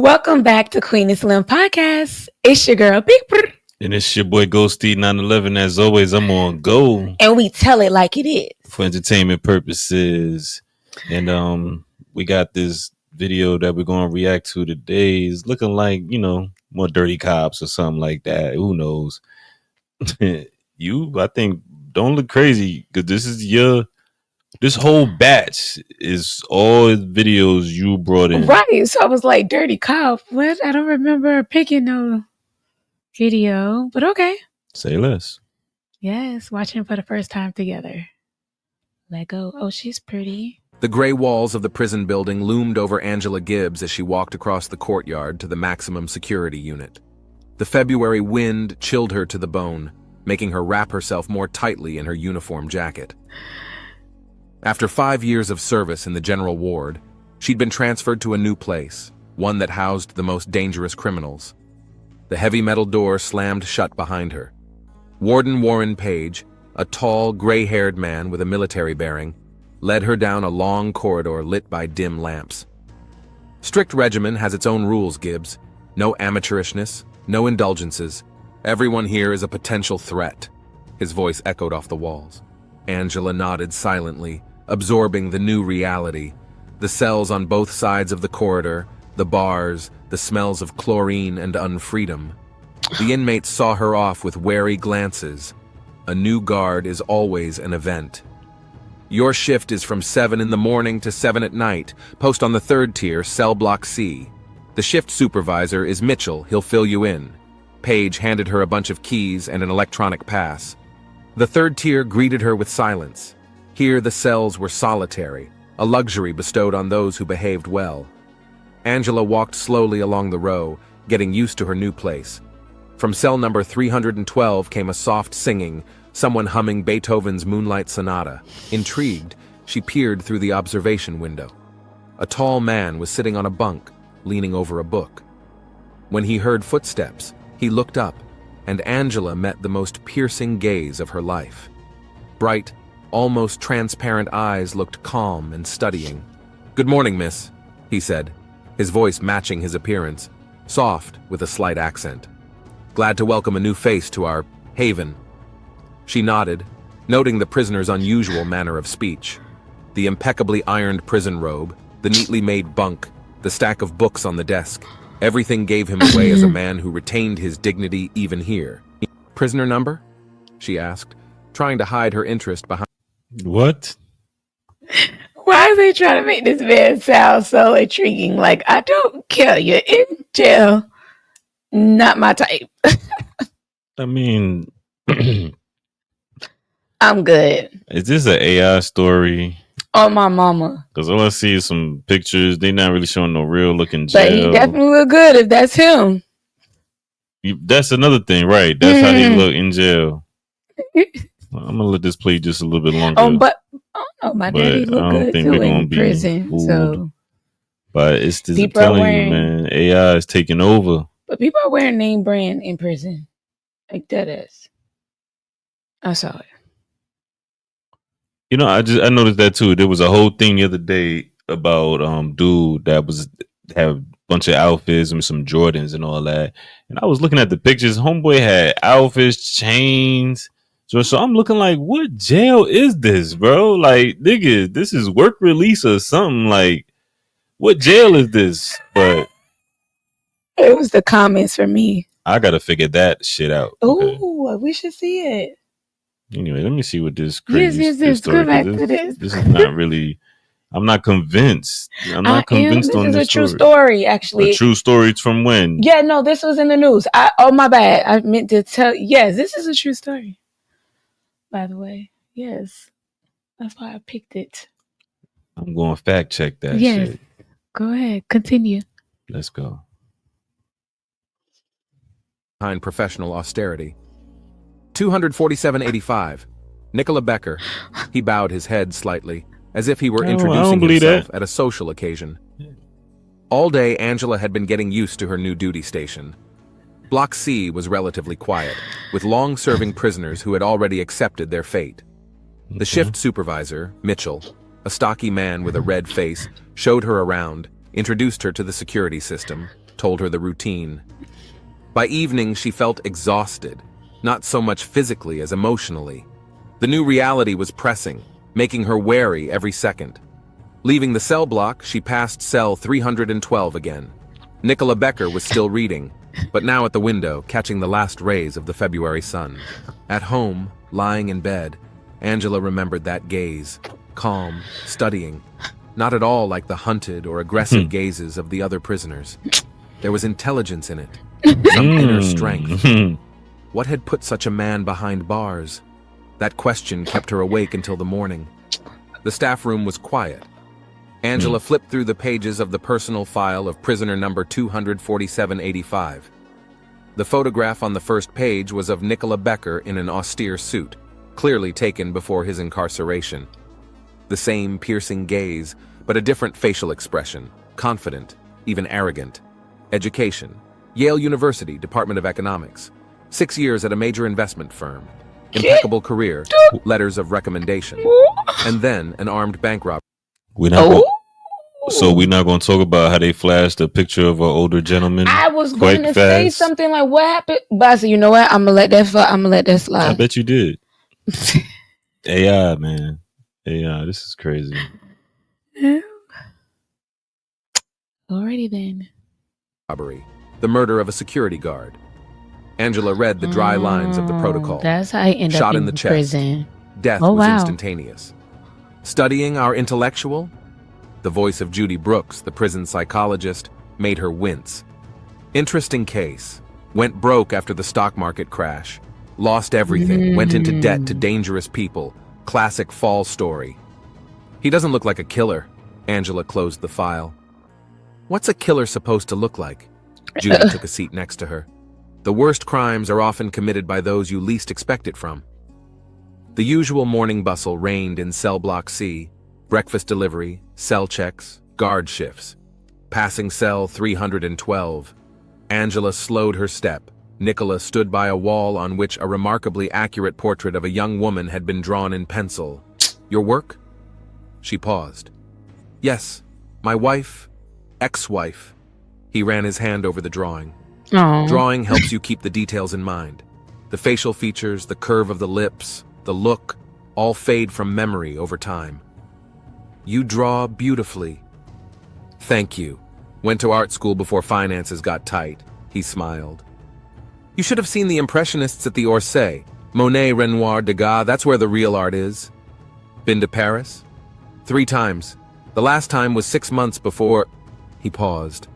Welcome back to Queen and Slim Podcast. It's your girl, Big Brr. And it's your boy Ghosty 911. As always, I'm on go. And we tell it like it is. For entertainment purposes. And we got this video that we're going to react to today. It's looking like, more dirty cops or something like that. Who knows? I think, don't look crazy because this whole batch is all videos you brought in. Right. So I was like, dirty cop. What? I don't remember picking no video, but okay. Say less. Yes, watching for the first time together. Let go. Oh, she's pretty. The gray walls of the prison building loomed over Angela Gibbs as she walked across the courtyard to the maximum security unit. The February wind chilled her to the bone, making her wrap herself more tightly in her uniform jacket. After 5 years of service in the general ward, she'd been transferred to a new place, one that housed the most dangerous criminals. The heavy metal door slammed shut behind her. Warden Warren Page, a tall, gray-haired man with a military bearing, led her down a long corridor lit by dim lamps. Strict regimen has its own rules, Gibbs. No amateurishness, no indulgences. Everyone here is a potential threat. His voice echoed off the walls. Angela nodded silently, absorbing the new reality. The cells on both sides of the corridor, the bars, the smells of chlorine and unfreedom. The inmates saw her off with wary glances. A new guard is always an event. Your shift is from 7 in the morning to 7 at night. Post on the 3rd tier, cell block C. The shift supervisor is Mitchell. He'll fill you in. Page handed her a bunch of keys and an electronic pass. The 3rd tier greeted her with silence. Here the cells were solitary, a luxury bestowed on those who behaved well. Angela walked slowly along the row, getting used to her new place. From cell number 312 came a soft singing, someone humming Beethoven's Moonlight Sonata. Intrigued, she peered through the observation window. A tall man was sitting on a bunk, leaning over a book. When he heard footsteps, he looked up, and Angela met the most piercing gaze of her life. Bright, almost transparent eyes looked calm and studying. "Good morning, miss," he said, his voice matching his appearance, soft with a slight accent. "Glad to welcome a new face to our haven." She nodded, noting the prisoner's unusual manner of speech. The impeccably ironed prison robe, the neatly made bunk, the stack of books on the desk. Everything gave him away as a man who retained his dignity even here. "Prisoner number?" she asked, trying to hide her interest behind. What? Why are they trying to make this man sound so intriguing? Like, I don't care. You're in jail. Not my type. I mean, I'm good. is this an AI story? Oh, my mama. Because all I see is some pictures. They're not really showing no real looking jail. But he definitely look good if that's him. That's another thing, right? That's how he look in jail. I'm gonna let this play just a little bit longer. But my daddy look good too in prison. So, but it's just telling you, man, AI is taking over. But people are wearing name brand in prison, like that is. I saw it. I noticed that too. There was a whole thing the other day about dude that have a bunch of outfits and some Jordans and all that. And I was looking at the pictures. Homeboy had outfits, chains. So I'm looking like, what jail is this, bro? Like, nigga, this is work release or something. Like, what jail is this? But it was the comments for me. I gotta figure that shit out. Oh, we should see it. Anyway, let me see what this crazy yes. story. Go back to this. This is not really. I'm not convinced. I'm not convinced on this. This is a true story, actually. A true story. It's from when? Yeah, no, this was in the news. My bad. I meant to tell. Yes, this is a true story. By the way, yes, that's why I picked it. I'm going to fact check that. Yes, shit. Go ahead, continue. Let's go. Behind professional austerity. 247.85. Nicola Becker. He bowed his head slightly, as if he were introducing himself at a social occasion. All day, Angela had been getting used to her new duty station. Block C was relatively quiet, with long-serving prisoners who had already accepted their fate. The shift supervisor, Mitchell, a stocky man with a red face, showed her around, introduced her to the security system, told her the routine. By evening, she felt exhausted, not so much physically as emotionally. The new reality was pressing, making her wary every second. Leaving the cell block, she passed cell 312 again. Nicola Becker was still reading, but now at the window, catching the last rays of the February sun. At home, lying in bed, Angela remembered that gaze, calm, studying, not at all like the hunted or aggressive gazes of the other prisoners. There was intelligence in it, some inner strength. What had put such a man behind bars? That question kept her awake until the morning. The staff room was quiet. Angela flipped through the pages of the personal file of prisoner number 24785. The photograph on the first page was of Nicola Becker in an austere suit, clearly taken before his incarceration. The same piercing gaze, but a different facial expression, confident, even arrogant. Education: Yale University, Department of Economics. 6 years at a major investment firm. Impeccable career, letters of recommendation. And then an armed bank robbery. So we're not going to talk about how they flashed a picture of an older gentleman. I was going to say something like, "What happened?" But I said, "You know what? I'm gonna let that slide." I bet you did. AI, man. AI, this is crazy. Alrighty then. Robbery. The murder of a security guard. Angela read the dry lines of the protocol. That's how he ended Shot up in the chest. prison. Death was instantaneous. Studying our intellectual? The voice of Judy Brooks, the prison psychologist, made her wince. Interesting case. Went broke after the stock market crash. Lost everything. Went into debt to dangerous people. Classic fall story. He doesn't look like a killer. Angela closed the file. What's a killer supposed to look like? Judy took a seat next to her. The worst crimes are often committed by those you least expect it from. The usual morning bustle reigned in cell block C. Breakfast delivery, cell checks, guard shifts. Passing cell 312. Angela slowed her step. Nicola stood by a wall on which a remarkably accurate portrait of a young woman had been drawn in pencil. Your work? She paused. Yes, my wife, ex-wife. He ran his hand over the drawing. Aww. Drawing helps you keep the details in mind. The facial features, the curve of the lips, the look, all fade from memory over time. You draw beautifully. Thank you. Went to art school before finances got tight. He smiled. You should have seen the Impressionists at the Orsay. Monet, Renoir, Degas, that's where the real art is. Been to Paris? 3 times. The last time was 6 months before... He paused.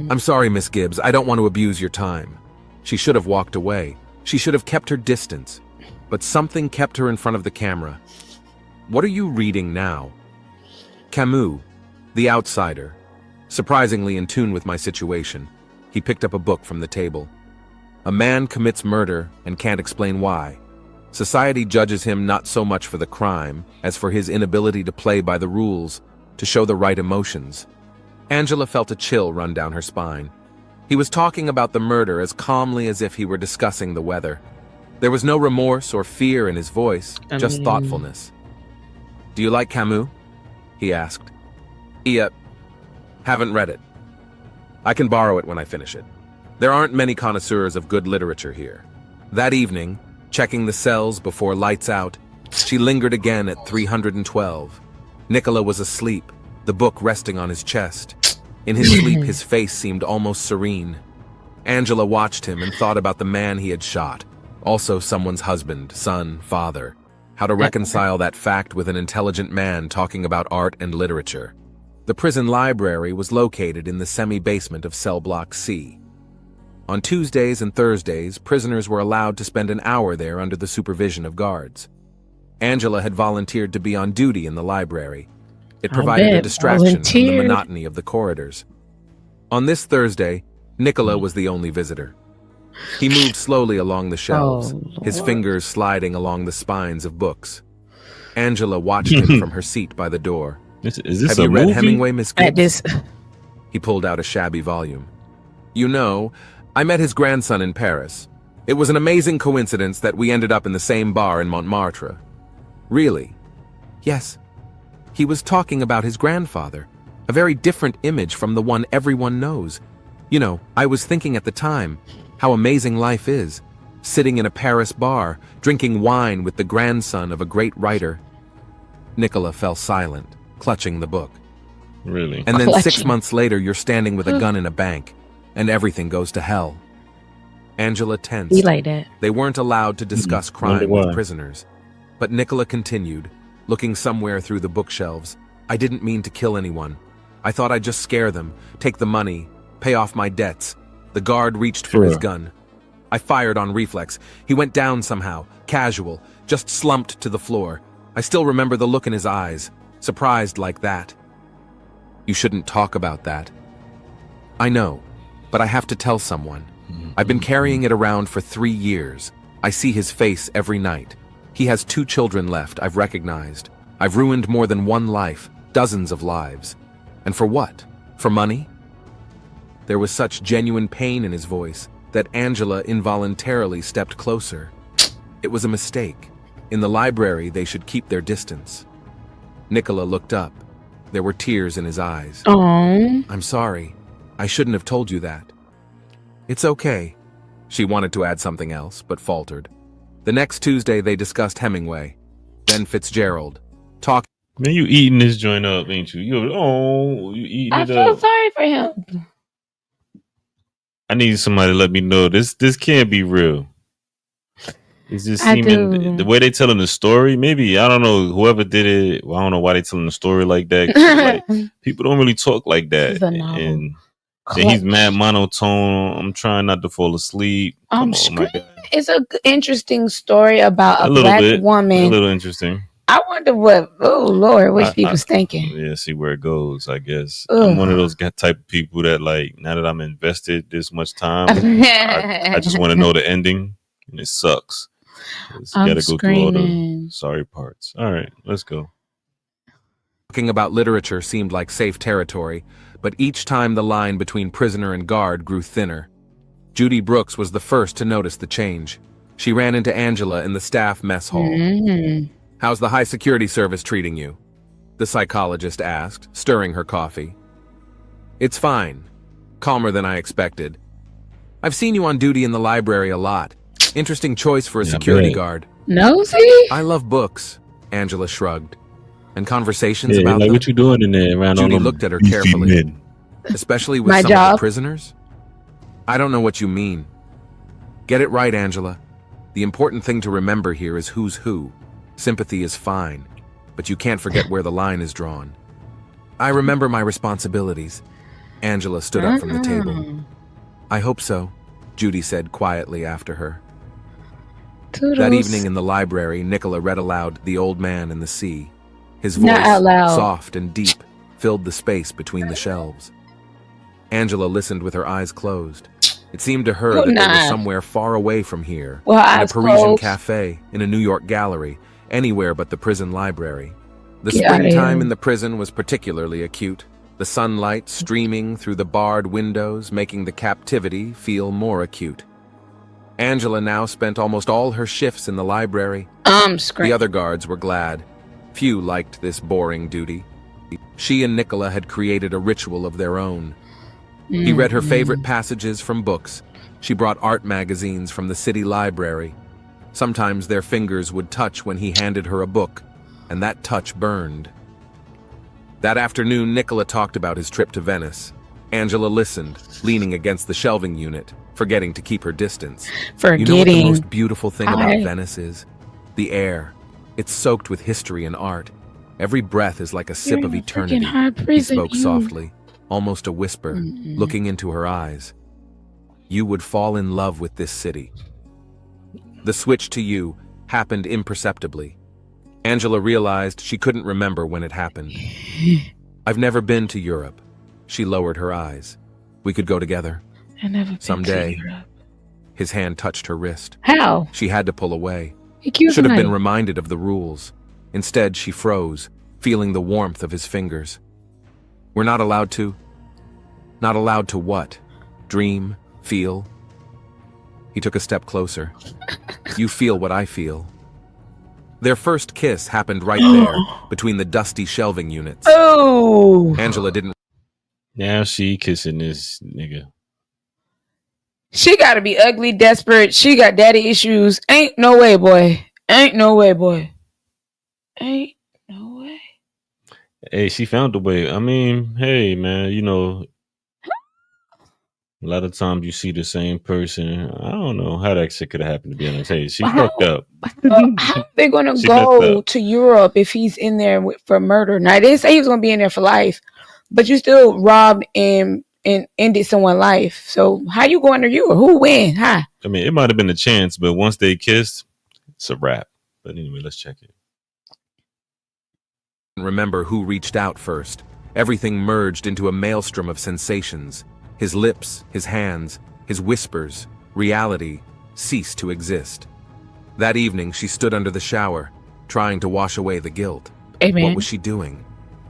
I'm sorry, Miss Gibbs, I don't want to abuse your time. She should have walked away. She should have kept her distance. But something kept her in front of the camera. What are you reading now? Camus, The Outsider. Surprisingly in tune with my situation. He picked up a book from the table. A man commits murder and can't explain why. Society judges him not so much for the crime as for his inability to play by the rules, to show the right emotions. Angela felt a chill run down her spine. He was talking about the murder as calmly as if he were discussing the weather. There was no remorse or fear in his voice, just thoughtfulness. Do you like Camus? He asked. Haven't read it. I can borrow it when I finish it. There aren't many connoisseurs of good literature here. That evening, checking the cells before lights out, she lingered again at 312. Nicola was asleep, the book resting on his chest. In his sleep, his face seemed almost serene. Angela watched him and thought about the man he had shot, also someone's husband, son, father. How to reconcile that fact with an intelligent man talking about art and literature. The prison library was located in the semi-basement of cell block C. On Tuesdays and Thursdays, prisoners were allowed to spend an hour there under the supervision of guards. Angela had volunteered to be on duty in the library. It provided a distraction from the monotony of the corridors. On this Thursday, Nicola was the only visitor. He moved slowly along the shelves, his fingers sliding along the spines of books. Angela watched him from her seat by the door. Is this Have you read movie? Hemingway, Miss Gibbs? He pulled out a shabby volume. You know, I met his grandson in Paris. It was an amazing coincidence that we ended up in the same bar in Montmartre. Really? Yes. He was talking about his grandfather, a very different image from the one everyone knows. You know, I was thinking at the time how amazing life is, sitting in a Paris bar, drinking wine with the grandson of a great writer. Nicola fell silent, clutching the book. Really? And then Clutching. 6 months later, you're standing with a gun in a bank, and everything goes to hell. Angela tensed. Be like that. They weren't allowed to discuss crime Wonder with why. prisoners. But Nicola continued, looking somewhere through the bookshelves. I didn't mean to kill anyone. I thought I'd just scare them, take the money, pay off my debts. The guard reached for his Sure. gun. I fired on reflex. He went down somehow, casual, just slumped to the floor. I still remember the look in his eyes, surprised like that. You shouldn't talk about that. I know, but I have to tell someone. I've been carrying it around for 3 years. I see his face every night. He has 2 children left, I've recognized. I've ruined more than one life, dozens of lives. And for what? For money? There was such genuine pain in his voice that Angela involuntarily stepped closer. It was a mistake. In the library, they should keep their distance. Nicola looked up. There were tears in his eyes. Oh. I'm sorry. I shouldn't have told you that. It's okay. She wanted to add something else, but faltered. The next Tuesday, they discussed Hemingway. Then Fitzgerald. Talk. Man, you eating this joint up, ain't you? You eating I it feel up. sorry for him. I need somebody to let me know this can't be real. It's just I seeming do. the way they telling the story. Maybe I don't know whoever did it. Well, I don't know why they telling the story like that. 'Cause, like, people don't really talk like that. This is a novel. And he's mad monotone. I'm trying not to fall asleep. I'm Come on, my screaming. guy. It's an interesting story about A a little black bit. A woman. little interesting. I wonder what, oh Lord, what people's thinking. Yeah, see where it goes, I guess. Ugh. I'm one of those type of people that, like, now that I'm invested this much time, I just want to know the ending, and it sucks. You I'm gotta go through all the screaming. sorry parts. All right, let's go. Talking about literature seemed like safe territory, but each time the line between prisoner and guard grew thinner. Judy Brooks was the first to notice the change. She ran into Angela in the staff mess hall. Mhm. How's the high security service treating you? The psychologist asked, stirring her coffee. It's fine. Calmer than I expected. I've seen you on duty in the library a lot. Interesting choice for a Yeah, I security bet. guard. Nosy? I love books, Angela shrugged. And conversations Yeah, about like them, what you doing in there around Judy all them looked at her beefy carefully. men? especially with My some of job. the prisoners? I don't know what you mean. Get it right, Angela. The important thing to remember here is who's who. Sympathy is fine, but you can't forget where the line is drawn. I remember my responsibilities. Angela stood up from the table. I hope so, Judy said quietly after her. Toodles. That evening in the library, Nicola read aloud The Old Man and the Sea. His voice, Not out loud. soft and deep, filled the space between the shelves. Angela listened with her eyes closed. It seemed to her that they were somewhere far away from here, Well, in a eyes Parisian closed. cafe, in a New York gallery, anywhere but the prison library. The Get outta springtime here. in the prison was particularly acute, the sunlight streaming through the barred windows, making the captivity feel more acute. Angela now spent almost all her shifts in the library. Scream. The other guards were glad. Few liked this boring duty. She and Nicola had created a ritual of their own. He read her favorite passages from books. She brought art magazines from the city library. Sometimes their fingers would touch when he handed her a book, and that touch burned. That afternoon, Nicola talked about his trip to Venice. Angela listened, leaning against the shelving unit, forgetting to keep her distance. You know what the most beautiful thing about Venice is? The air. It's soaked with history and art. Every breath is like a sip of eternity. He spoke softly, almost a whisper, looking into her eyes. You would fall in love with this city. The switch to you happened imperceptibly. Angela realized she couldn't remember when it happened. I've never been to Europe. She lowered her eyes. We could go together. I never been Someday. to Europe. His hand touched her wrist. How? She had to pull away. Excuse Should have me. been reminded of the rules. Instead, she froze, feeling the warmth of his fingers. We're not allowed to... Not allowed to what? Dream? Feel? He took a step closer. You feel what I feel. Their first kiss happened right there, between the dusty shelving units. Oh. Angela didn't... Now she kissing this nigga. She got to be ugly, desperate. She got daddy issues. Ain't no way, boy. Ain't no way, boy. Ain't no way. Hey, she found a way. I mean, hey, man, you know, a lot of times you see the same person. I don't know how that shit could have happened, to be honest. Hey, she fucked up. How are they going to She messed go up. to Europe if he's in there for murder? Now, they didn't say he was going to be in there for life, but you still robbed and ended someone's life. So how you going to Europe? Who win? Huh? I mean, it might have been a chance, but once they kissed, it's a wrap. But anyway, let's check it. Remember who reached out first. Everything merged into a maelstrom of sensations. His lips, his hands, his whispers, reality ceased to exist. That evening, she stood under the shower, trying to wash away the guilt. Amen. What was she doing?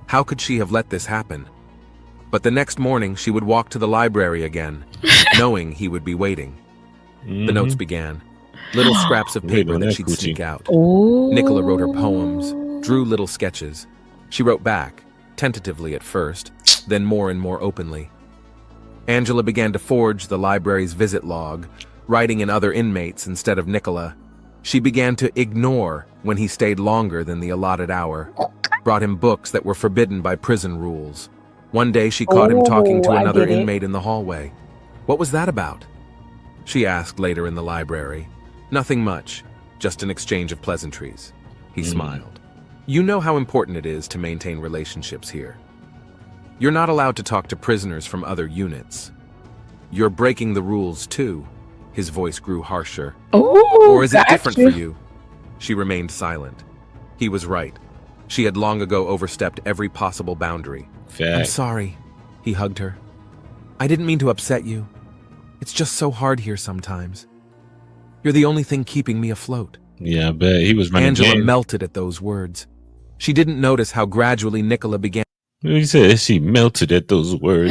How could she have let this happen? But the next morning, she would walk to the library again, knowing he would be waiting. The notes began. Little scraps of paper that she'd sneak out. Nicola wrote her poems, drew little sketches. She wrote back, tentatively at first, then more and more openly. Angela began to forge the library's visit log, writing in other inmates instead of Nicola. She began to ignore when he stayed longer than the allotted hour, brought him books that were forbidden by prison rules. One day she caught him talking to another inmate in the hallway. What was that about? She asked later in the library. Nothing much, just an exchange of pleasantries. He smiled. You know how important it is to maintain relationships here. You're not allowed to talk to prisoners from other units. You're breaking the rules too. His voice grew harsher. Or is it different for you? She remained silent. He was right. She had long ago overstepped every possible boundary. I'm sorry, he hugged her. I didn't mean to upset you. It's just so hard here sometimes. You're the only thing keeping me afloat. Yeah, I bet he was running. Angela melted at those words. She didn't notice how gradually Nicola began. He said she melted at those words.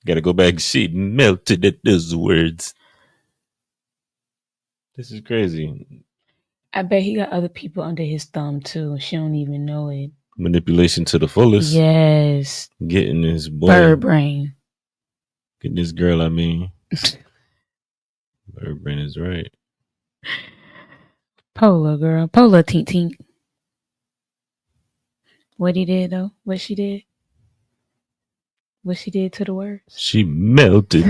Gotta go back. She melted at those words. This is crazy. I bet he got other people under his thumb too. She don't even know it. Manipulation to the fullest. Yes. Getting this boy. Bird brain. Getting this girl, I mean. Bird brain is right. Pola, girl. Pola tink tink. What he did though? What she did? What she did to the words? She melted.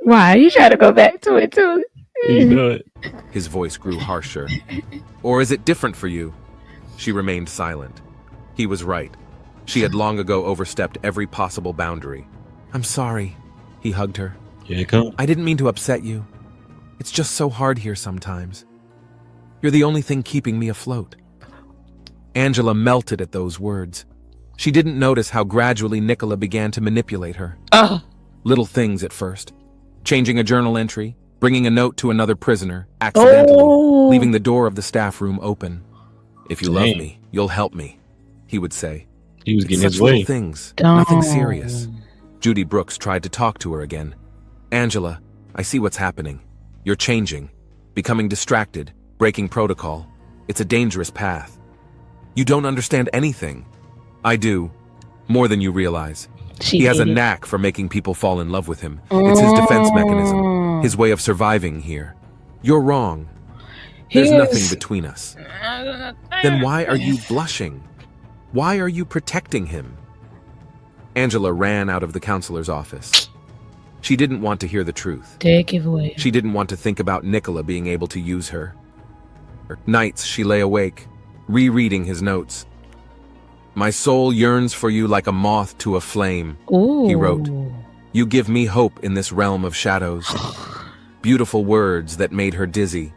Why? You try to go back to it too. You know it. His voice grew harsher. Or is it different for you? She remained silent. He was right. She had long ago overstepped every possible boundary. I'm sorry, he hugged her. Here it comes. I didn't mean to upset you. It's just so hard here sometimes. You're the only thing keeping me afloat. Angela melted at those words. She didn't notice how gradually Nicola began to manipulate her. Little things at first. Changing a journal entry, bringing a note to another prisoner, accidentally, leaving the door of the staff room open. If you love me, you'll help me, he would say. He was getting Such his way. little things, nothing serious. Judy Brooks tried to talk to her again. Angela, I see what's happening. You're changing, becoming distracted, breaking protocol. It's a dangerous path. You don't understand anything. I do, more than you realize. He has a knack for making people fall in love with him. It's his defense mechanism, his way of surviving here. You're wrong. There's nothing between us. Then why are you blushing? Why are you protecting him? Angela ran out of the counselor's office. She didn't want to hear the truth. Dead giveaway. She didn't want to think about Nicola being able to use her. Nights she lay awake, rereading his notes. My soul yearns for you like a moth to a flame, he wrote. You give me hope in this realm of shadows. Beautiful words that made her dizzy.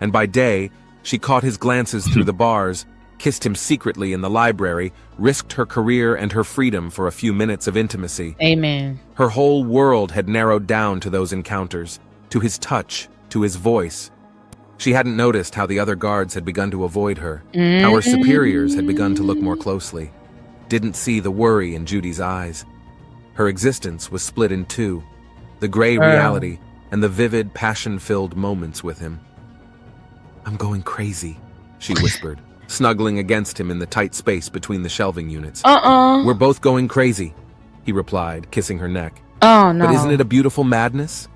And by day, she caught his glances through the bars, kissed him secretly in the library, risked her career and her freedom for a few minutes of intimacy. Amen. Her whole world had narrowed down to those encounters, to his touch, to his voice. She hadn't noticed how the other guards had begun to avoid her, how her superiors had begun to look more closely. Didn't see the worry in Judy's eyes. Her existence was split in two, the gray reality and the vivid, passion-filled moments with him. I'm going crazy, she whispered, snuggling against him in the tight space between the shelving units. We're both going crazy, he replied, kissing her neck. Oh no. But isn't it a beautiful madness?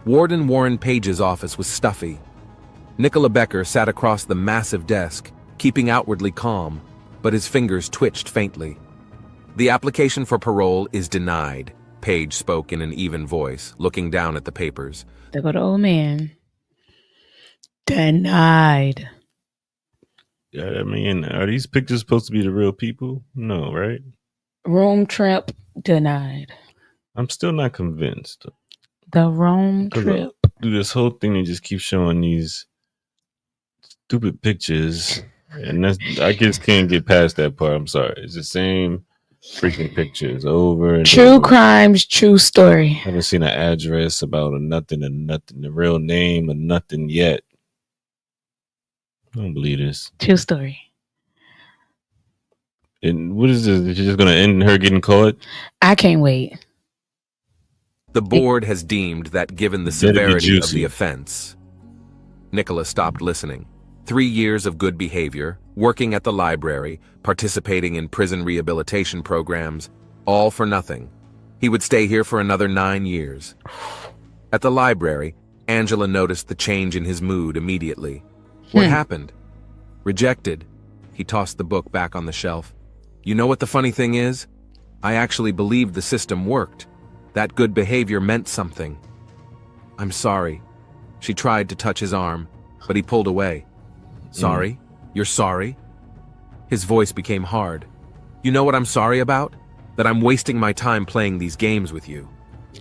Warden Warren Page's office was stuffy. Nicola Becker sat across the massive desk, keeping outwardly calm, but his fingers twitched faintly. The application for parole is denied, Page spoke in an even voice, looking down at the papers. There go the old man. Denied. Yeah, I mean, are these pictures supposed to be the real people? No, right? Room trip denied. I'm still not convinced. The Rome Because trip. do this whole thing and just keep showing these stupid pictures, and that's I just can't get past that part. I'm sorry. It's the same freaking pictures over and True over. crimes, true story. Haven't seen an address about a nothing and nothing, the real name of nothing yet. I don't believe this. True story. And what is this? Is you just gonna end her getting caught? I can't wait. The board has deemed that given the Better be severity of juicy. the offense. Nicola stopped listening. 3 years of good behavior, working at the library, participating in prison rehabilitation programs, all for nothing. He would stay here for another 9 years. At the library, Angela noticed the change in his mood immediately. What happened? Rejected. He tossed the book back on the shelf. You know what the funny thing is? I actually believed the system worked. That good behavior meant something. I'm sorry. She tried to touch his arm, but he pulled away. Sorry? You're sorry? His voice became hard. You know what I'm sorry about? That I'm wasting my time playing these games with you.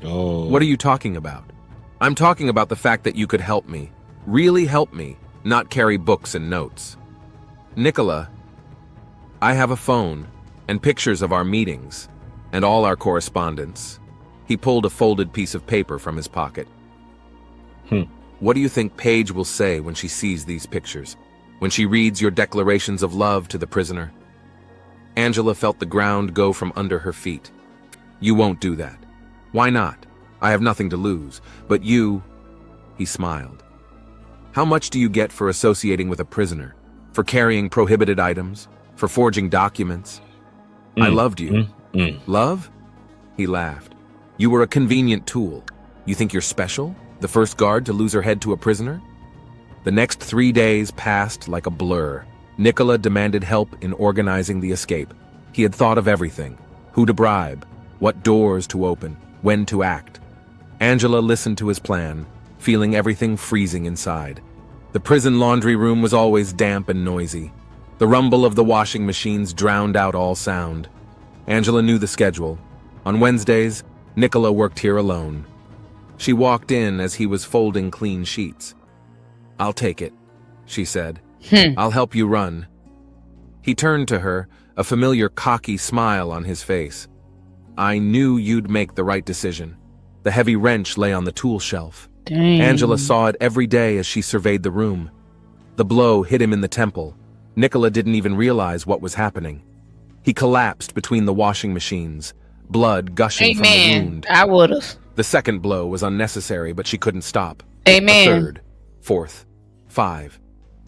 Oh. What are you talking about? I'm talking about the fact that you could help me. Really help me, not carry books and notes. Nicola, I have a phone and pictures of our meetings and all our correspondence. He pulled a folded piece of paper from his pocket. What do you think Paige will say when she sees these pictures? When she reads your declarations of love to the prisoner? Angela felt the ground go from under her feet. You won't do that. Why not? I have nothing to lose. But you... He smiled. How much do you get for associating with a prisoner? For carrying prohibited items? For forging documents? I loved you. Love? He laughed. You were a convenient tool. You think you're special? The first guard to lose her head to a prisoner? The next 3 days passed like a blur. Nicola demanded help in organizing the escape. He had thought of everything. Who to bribe, what doors to open, when to act. Angela listened to his plan, feeling everything freezing inside. The prison laundry room was always damp and noisy. The rumble of the washing machines drowned out all sound. Angela knew the schedule. On Wednesdays, Nicola worked here alone. She walked in as he was folding clean sheets. I'll take it, she said. I'll help you run. He turned to her, a familiar cocky smile on his face. I knew you'd make the right decision. The heavy wrench lay on the tool shelf. Dang. Angela saw it every day as she surveyed the room. The blow hit him in the temple. Nicola didn't even realize what was happening. He collapsed between the washing machines, blood gushing from the wound. I would've. The second blow was unnecessary, but she couldn't stop. Amen. The third, fourth, 5.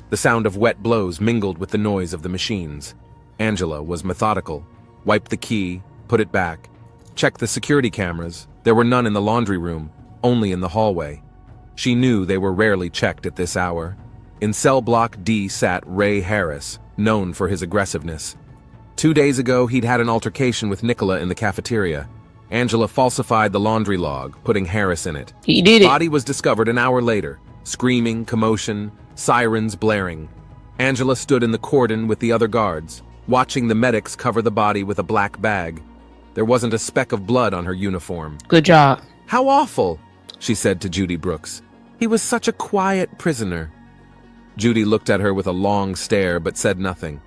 The sound of wet blows mingled with the noise of the machines. Angela was methodical. Wiped the key, put it back. Checked the security cameras. There were none in the laundry room, only in the hallway. She knew they were rarely checked at this hour. In cell block D sat Ray Harris, known for his aggressiveness. 2 days ago, he'd had an altercation with Nicola in the cafeteria. Angela falsified the laundry log, putting Harris in it. He did it. Body was discovered an hour later. Screaming, commotion, sirens blaring. Angela stood in the cordon with the other guards, watching the medics cover the body with a black bag. There wasn't a speck of blood on her uniform. Good job. How awful, she said to Judy Brooks. He was such a quiet prisoner. Judy looked at her with a long stare but said nothing.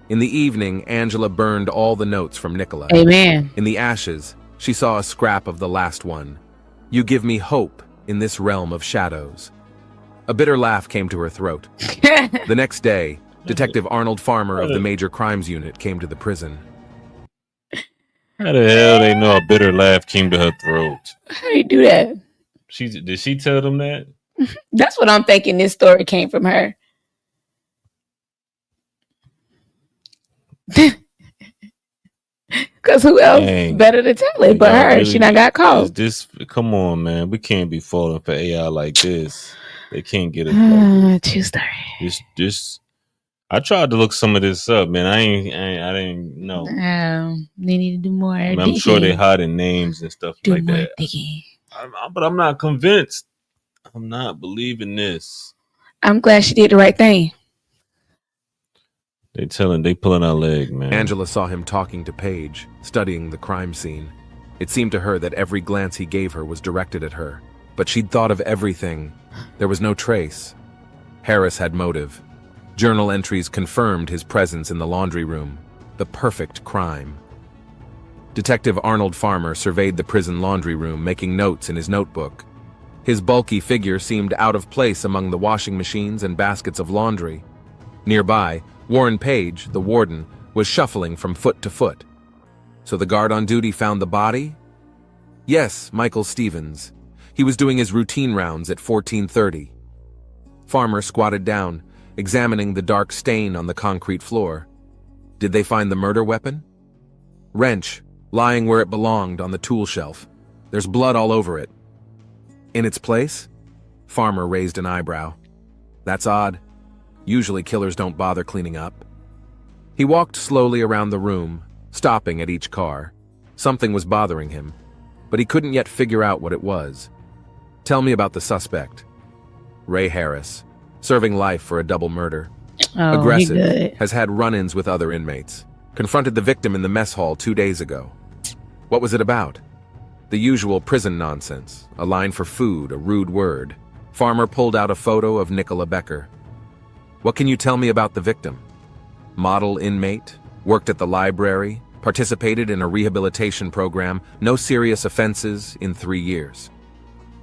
In the evening, Angela burned all the notes from Nicola. Amen. In the ashes, she saw a scrap of the last one. You give me hope in this realm of shadows. A bitter laugh came to her throat. The next day, Detective Arnold Farmer of the Major Crimes Unit came to the prison. How the hell they know a bitter laugh came to her throat? How do you do that? Did she tell them that? That's what I'm thinking. This story came from her. Cause who else Dang. better to tell it but Y'all her? really She not got caught. come on, man. We can't be falling for AI like this. They can't get us like this. True story. Just I tried to look some of this up, man. I didn't know. They need to do more. I mean, I'm sure they hiding names and stuff do like more that. digging. But I'm not convinced. I'm not believing this. I'm glad she did the right thing. They pulling our leg, man. Angela saw him talking to Paige, studying the crime scene. It seemed to her that every glance he gave her was directed at her. But she'd thought of everything. There was no trace. Harris had motive. Journal entries confirmed his presence in the laundry room. The perfect crime. Detective Arnold Farmer surveyed the prison laundry room, making notes in his notebook. His bulky figure seemed out of place among the washing machines and baskets of laundry. Nearby, Warren Page, the warden, was shuffling from foot to foot. So the guard on duty found the body? Yes, Michael Stevens. He was doing his routine rounds at 14:30. Farmer squatted down, examining the dark stain on the concrete floor. Did they find the murder weapon? Wrench, lying where it belonged on the tool shelf. There's blood all over it. In its place? Farmer raised an eyebrow. That's odd. Usually killers don't bother cleaning up. He walked slowly around the room, stopping at each car. Something was bothering him, but he couldn't yet figure out what it was. Tell me about the suspect. Ray Harris, serving life for a double murder. Oh, Aggressive, has had run-ins with other inmates. Confronted the victim in the mess hall 2 days ago. What was it about? The usual prison nonsense, a line for food, a rude word. Farmer pulled out a photo of Nicola Becker. What can you tell me about the victim? Model inmate, worked at the library, participated in a rehabilitation program, no serious offenses in 3 years.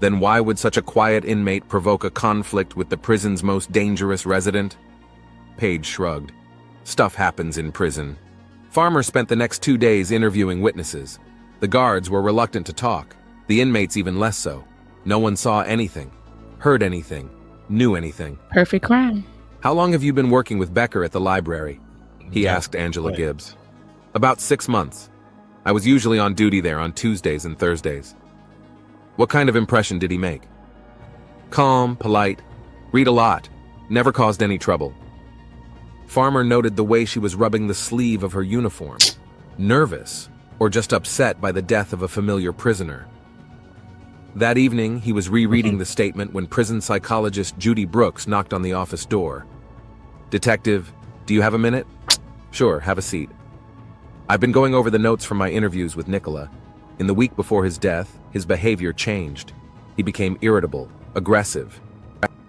Then why would such a quiet inmate provoke a conflict with the prison's most dangerous resident? Page shrugged. Stuff happens in prison. Farmer spent the next 2 days interviewing witnesses. The guards were reluctant to talk, the inmates even less so. No one saw anything, heard anything, knew anything. Perfect crime. How long have you been working with Becker at the library? He asked Angela Gibbs. About 6 months. I was usually on duty there on Tuesdays and Thursdays. What kind of impression did he make? Calm, polite, read a lot, never caused any trouble. Farmer noted the way she was rubbing the sleeve of her uniform. Nervous, or just upset by the death of a familiar prisoner. That evening, he was rereading the statement when prison psychologist Judy Brooks knocked on the office door. Detective, do you have a minute? Sure, have a seat. I've been going over the notes from my interviews with Nicola. In the week before his death, his behavior changed. He became irritable, aggressive.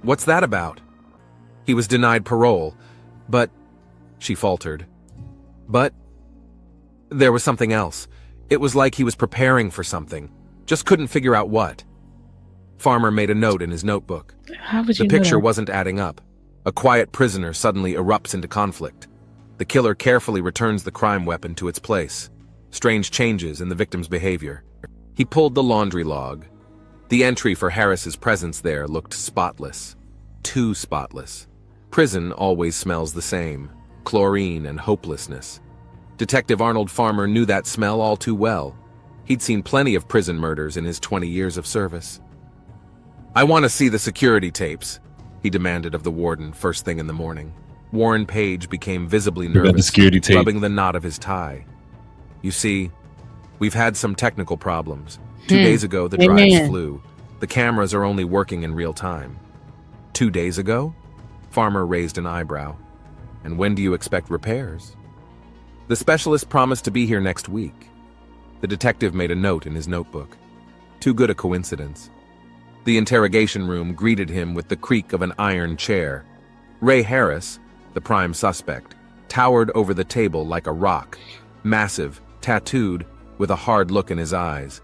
What's that about? He was denied parole, but... She faltered. But... There was something else. It was like he was preparing for something. Just couldn't figure out what. Farmer made a note in his notebook. How would you The picture know that? wasn't adding up. A quiet prisoner suddenly erupts into conflict. The killer carefully returns the crime weapon to its place. Strange changes in the victim's behavior. He pulled the laundry log. The entry for Harris's presence there looked spotless. Too spotless. Prison always smells the same. Chlorine and hopelessness. Detective Arnold Farmer knew that smell all too well. He'd seen plenty of prison murders in his 20 years of service. I want to see the security tapes, he demanded of the warden first thing in the morning. Warren Page became visibly nervous, the security tape. rubbing the knot of his tie. You see, we've had some technical problems. 2 days ago, the drives flew. The cameras are only working in real time. 2 days ago? Farmer raised an eyebrow. And when do you expect repairs? The specialist promised to be here next week. The detective made a note in his notebook. Too good a coincidence. The interrogation room greeted him with the creak of an iron chair. Ray Harris, the prime suspect, towered over the table like a rock, massive, tattooed, with a hard look in his eyes.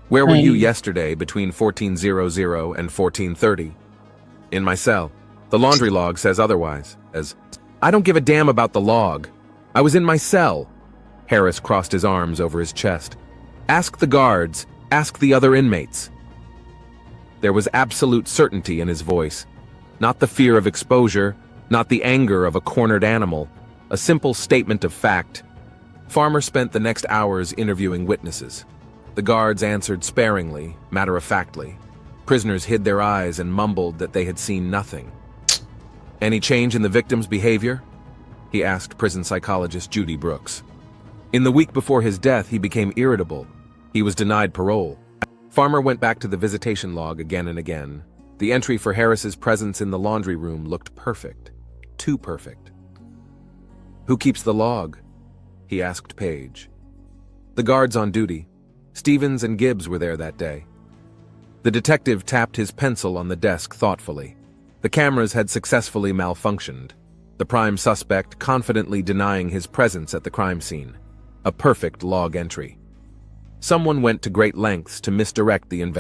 Where were you yesterday between 14:00 and 14:30? In my cell. The laundry log says otherwise. I don't give a damn about the log. I was in my cell. Harris crossed his arms over his chest. Ask the guards. Ask the other inmates. There was absolute certainty in his voice. Not the fear of exposure, not the anger of a cornered animal. A simple statement of fact. Farmer spent the next hours interviewing witnesses. The guards answered sparingly, matter-of-factly. Prisoners hid their eyes and mumbled that they had seen nothing. "Any change in the victim's behavior?" he asked prison psychologist Judy Brooks. In the week before his death, he became irritable. He was denied parole. Farmer went back to the visitation log again and again. The entry for Harris's presence in the laundry room looked perfect. Too perfect. "Who keeps the log?" he asked Page. "The guards on duty. Stevens and Gibbs were there that day." The detective tapped his pencil on the desk thoughtfully. The cameras had successfully malfunctioned. The prime suspect confidently denying his presence at the crime scene. A perfect log entry. Someone went to great lengths to misdirect the investigation.